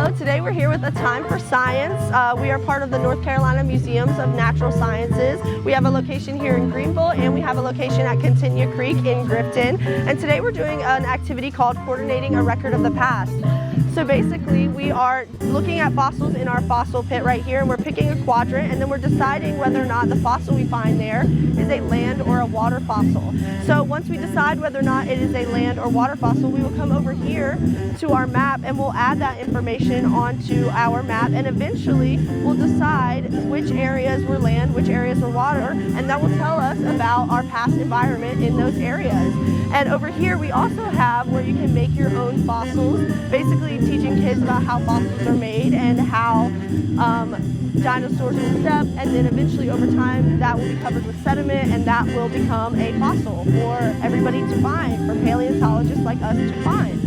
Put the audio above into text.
Hello, today we're here with A Time for Science. We are part of the North Carolina Museums of Natural Sciences. We have a location here in Greenville and we have a location at Continue Creek in Grifton. And today we're doing an activity called Coordinating a Record of the Past. So basically we are looking at fossils in our fossil pit right here, and we're picking a quadrant, and then we're deciding whether or not the fossil we find there is a land or a water fossil. So once we decide whether or not it is a land or water fossil, we will come over here to our map and we'll add that information onto our map, and eventually we'll decide which areas were land, which areas were water, and that will tell us about our past environment in those areas. And over here we also have where you can make your own fossils, basically teaching kids about how fossils are made and how dinosaurs will step, and then eventually over time that will be covered with sediment and that will become a fossil for everybody to find, for paleontologists like us to find.